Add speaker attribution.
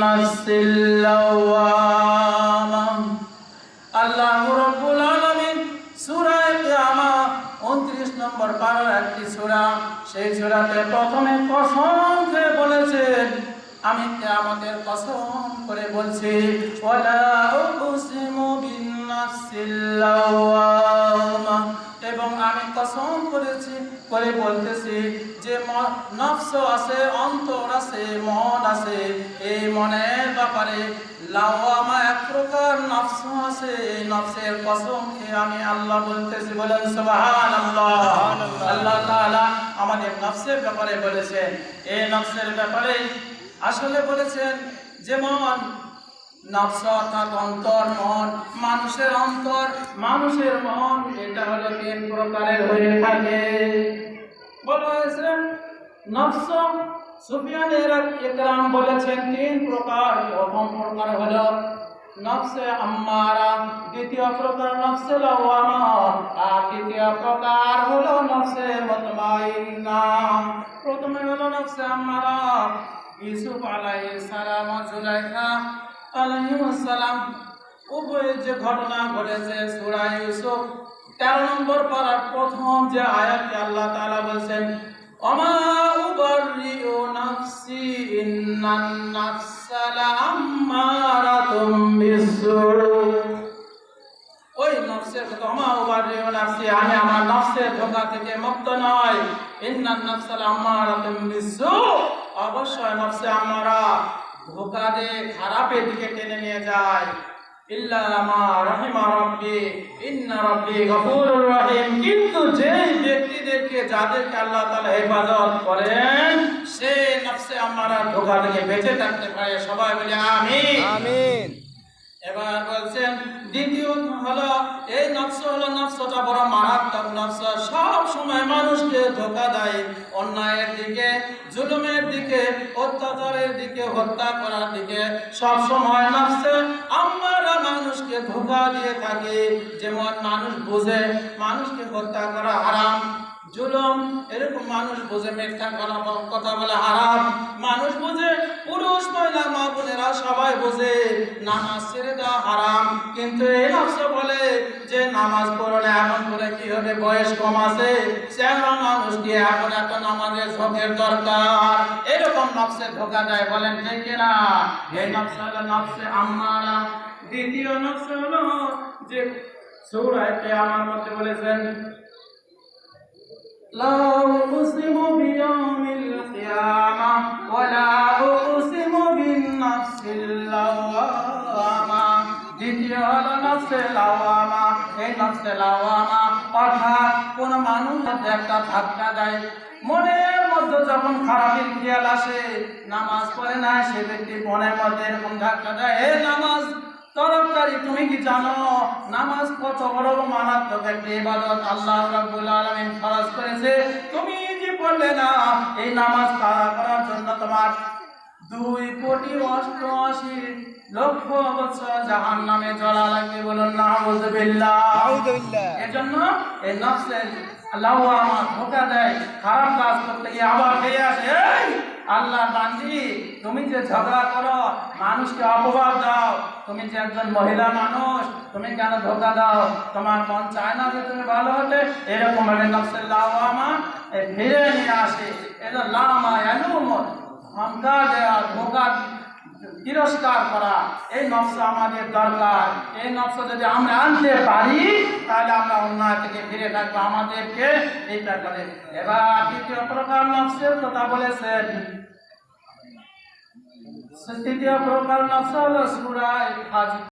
Speaker 1: নাফসিল লাওয়ামা। আল্লাহ রাব্বুল আলামিন সূরা কিয়ামা 29 নম্বর পারার একটি সূরা, সেই সূরাতে প্রথমে কসম খেয়ে বলেছেন, আমি কিয়ামতের কসম করে বলছি, ওয়ালা উকসিমু বিন নাফসিল লাওয়ামা, এবং আমি কসম করেছি করে বলতেছি যে নফস আছে, অন্তর আছে, মন আছে, এই মনের ব্যাপারে লাওয়ামা এক প্রকার নফস আছে, এই নফসের কসম খেয়ে আমি আল্লাহ বলতেছি, বলেন সুবহানাল্লাহ। আল্লাহ তাআলা আমাদের নফসের ব্যাপারে বলেছেন, এই নফসের ব্যাপারে আসলে বলেছেন যেমন নফস অর্থাৎ অন্তর, মন, মানুষের অন্তর, মানুষের মন, এটা হলো তিন প্রকারের হয়ে থাকে। বলা হয়েছে নফস, সুফিয়ান ইকরাম বলেছেন তিন প্রকার। প্রথম প্রকার হলো নফসে আম্মারা, দ্বিতীয় প্রকার নফসে লাওয়ামা, আর তৃতীয় প্রকার হলো নফসে মুতমাইন্না। প্রথমে হলো নফসে আম্মারা। ইউসুফ আলাইহিস সালাম ও জুলাইখা আলাইহিস সালাম উভয়ের যে ঘটনা ঘটেছে, সূরা ইউসুফ 13 নম্বর পারার প্রথম যে আয়াতে আল্লাহ তাআলা বলেন, ওমা উবাররিউ নাফসি ইন্নান নাফসা লাআম্মারাতুম বিসসু। ওই নফসের কথা, ওমা উবাররিউ নাফসি, আমি আমার নফসের ধোঁকা থেকে মুক্ত নয়, ইন্নান নাফসা লাআম্মারাতুম বিসসু, অবশ্যই নফসে আম্মারা ধোঁকা দিয়ে খারাপের দিকে টেনে নিয়ে যায়। ইল্লা মা রাহিমা রাব্বি ইন্না রাব্বি গফুরুর রহিম, কিন্তু যে ব্যক্তিদেরকে, যাদেরকে আল্লাহ তাআলা হেফাজত করেন, সে নফসে আম্মারা ধোঁকা থেকে বেঁচে থাকতে পারে। সবাই বলি আমিন আমিন। এবার বলছেন দ্বিতীয় হলো এই নফস হলো, নফসটা বড় মারাত্মক নফস, সব সময় মানুষকে ধোঁকা দেয় অন্যায়ের দিকে, জুলুমের দিকে, অত্যাচারের দিকে, হত্যা করার দিকে, সব সময় নফসে আম্মারা মানুষকে ধোঁকা দিয়ে থাকে। যেমন মানুষ বোঝে মানুষকে হত্যা করা হারাম, জুলুম, এরকম মানুষ বোঝে মিথ্যা কথা বলা হারাম, মানুষ বোঝে, পুরুষ মহিলা মা বোনেরা সবাই বোঝে নামাজ ছেড়ে দেওয়া হারাম, কিন্তু এই নফস বলে যে নামাজ পড়লে এখন করে কি হবে, বয়স কম আছে, চেহারা মানুষ দিয়ে এখন এত নামাজের ঝোঁকের দরকার, এরকম নফসে ধোঁকা দেয়। বলেন ঠিক কিনা? এই নফস হলো নফসে আম্মারা। দ্বিতীয় নফস হলো যে সূরা কিয়ামার মধ্যে বলেছেন, লা উকসিমু বিয়াউমিল কিয়ামা ওয়া লা উকসিমু বিন নাফসিল লাওয়ামা। দ্বিতীয় হলো নফসে লাওয়ামা। এই নফসে লাওয়ামা অর্থাৎ কোন মানুষ একটা ধাক্কা দেয়, মনের মধ্যে যখন খারাপের খেয়াল আসে, নামাজ পড়ে না সে ব্যক্তি মনের মধ্যে এরকম ধাক্কা দেয়, হে নামাজ তরফদারি, তুমি কি জানো নামাজ কত বড় মারাত্মক একটি ইবাদত আল্লাহ রাব্বুল আলামিন ফরজ করেছে, তুমি যে পড়লে না, এই নামাজ কাজা করার জন্য তোমার 2,88,00,000 বছর জাহান্নামে জ্বলা লাগবে। বলুন নাউযুবিল্লাহ। এজন্য এই নফসে লাওয়ামা ধোঁকা দেয়, খারাপ কাজ করতে গিয়ে আবার ফিরে আসে, আল্লাহর বান্দি তুমি যে ঝগড়া করো, মানুষকে অপবাদ দাও, তুমি যে একজন মহিলা মানুষ, তুমি কেন ধোঁকা দাও? তোমার মন চায় না যে তুমি ভালো হতে? এরকম ভাবে নফসে লাওয়ামা ফিরে নিয়ে আসে। এটা লামা ইয়ালুম, ধমকা দেওয়া, ধোঁকা তিরস্কার করা, এই নফস আমাদের দরকার। এই নফস যদি আমরা আনতে পারি তাহলে আমরা অন্যায় থেকে ফিরে থাকবো, আমাদেরকে এইটা করে। এবার তৃতীয় প্রকার নফসের কথা বলেছেন, তৃতীয় প্রকার নফস হলো সূরা